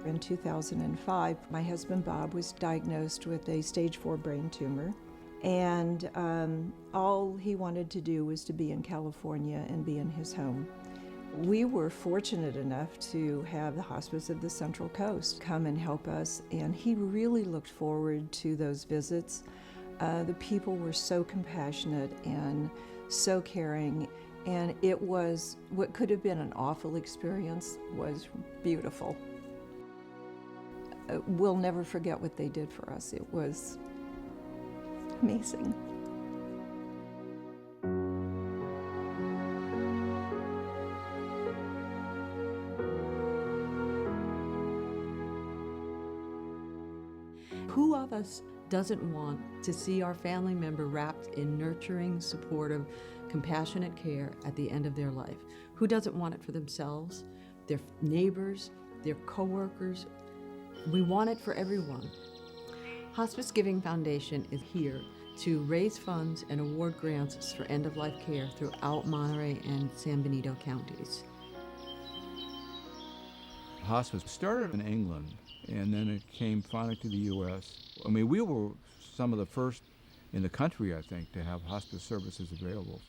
In 2005, my husband Bob was diagnosed with a stage 4 brain tumor, and all he wanted to do was to be in California and be in his home. We were fortunate enough to have the Hospice of the Central Coast come and help us, and he really looked forward to those visits. The people were so compassionate and so caring, and it was what could have been an awful experience was beautiful. We'll never forget what they did for us. It was amazing. Who of us doesn't want to see our family member wrapped in nurturing, supportive, compassionate care at the end of their life? Who doesn't want it for themselves, their neighbors, their coworkers? We want it for everyone. Hospice Giving Foundation is here to raise funds and award grants for end-of-life care throughout Monterey and San Benito counties. Hospice started in England, and then it came finally to the U.S. I mean, we were some of the first in the country, I think, to have hospice services available.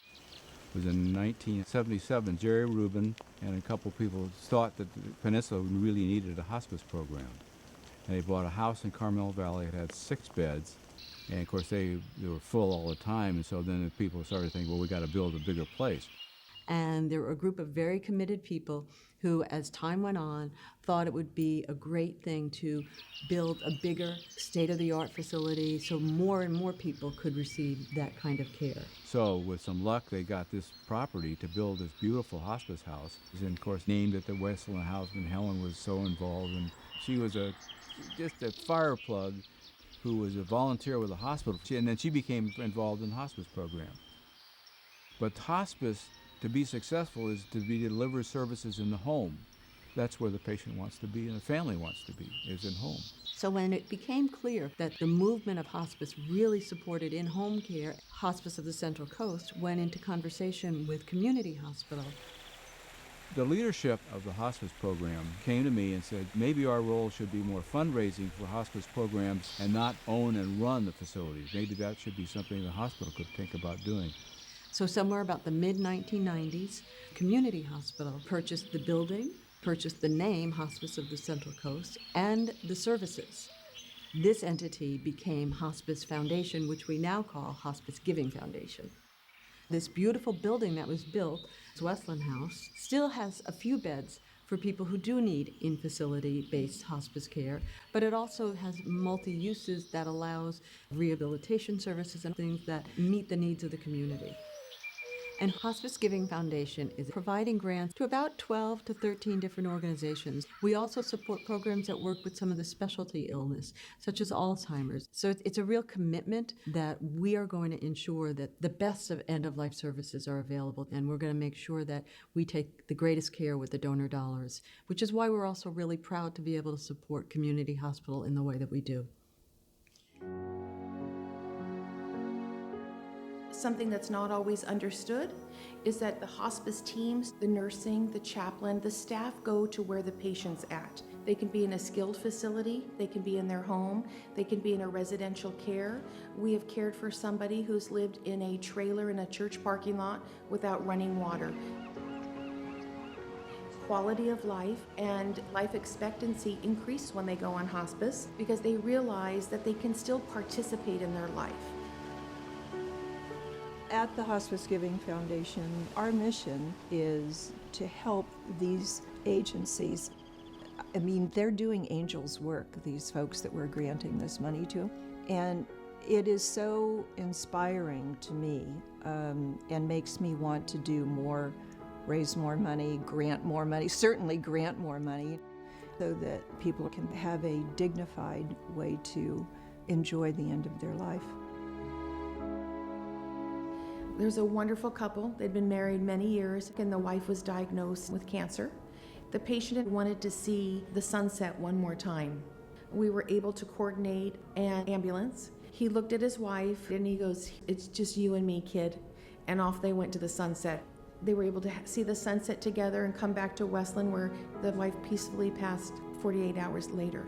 It was in 1977. Jerry Rubin and a couple people thought that the peninsula really needed a hospice program. And they bought a house in Carmel Valley. It had 6 beds. And of course, they were full all the time. And so then the people started thinking, well, we got to build a bigger place. And there were a group of very committed people who, as time went on, thought it would be a great thing to build a bigger state-of-the-art facility so more and more people could receive that kind of care. So with some luck, they got this property to build this beautiful hospice house. And of course, named it the Westland House, and Helen was so involved. And she was just a fire plug who was a volunteer with the hospital. And then she became involved in the hospice program. But hospice, to be successful, is to be deliver services in the home. That's where the patient wants to be and the family wants to be, is in home. So when it became clear that the movement of hospice really supported in-home care, Hospice of the Central Coast went into conversation with Community Hospital. The leadership of the hospice program came to me and said, maybe our role should be more fundraising for hospice programs and not own and run the facilities. Maybe that should be something the hospital could think about doing. So somewhere about the mid-1990s, Community Hospital purchased the building, purchased the name Hospice of the Central Coast, and the services. This entity became Hospice Foundation, which we now call Hospice Giving Foundation. This beautiful building that was built, Westland House, still has a few beds for people who do need in-facility-based hospice care, but it also has multi-uses that allows rehabilitation services and things that meet the needs of the community. And Hospice Giving Foundation is providing grants to about 12 to 13 different organizations. We also support programs that work with some of the specialty illness, such as Alzheimer's. So it's a real commitment that we are going to ensure that the best of end-of-life services are available, and we're going to make sure that we take the greatest care with the donor dollars, which is why we're also really proud to be able to support Community Hospital in the way that we do. Something that's not always understood is that the hospice teams, the nursing, the chaplain, the staff go to where the patient's at. They can be in a skilled facility, they can be in their home, they can be in a residential care. We have cared for somebody who's lived in a trailer in a church parking lot without running water. Quality of life and life expectancy increase when they go on hospice because they realize that they can still participate in their life. At the Hospice Giving Foundation, our mission is to help these agencies. I mean, they're doing angels' work, these folks that we're granting this money to. And it is so inspiring to me and makes me want to do more, raise more money, grant more money, certainly grant more money, so that people can have a dignified way to enjoy the end of their life. There's a wonderful couple. They'd been married many years, and the wife was diagnosed with cancer. The patient wanted to see the sunset one more time. We were able to coordinate an ambulance. He looked at his wife and he goes, "It's just you and me, kid." And off they went to the sunset. They were able to see the sunset together and come back to Westland, where the wife peacefully passed 48 hours later.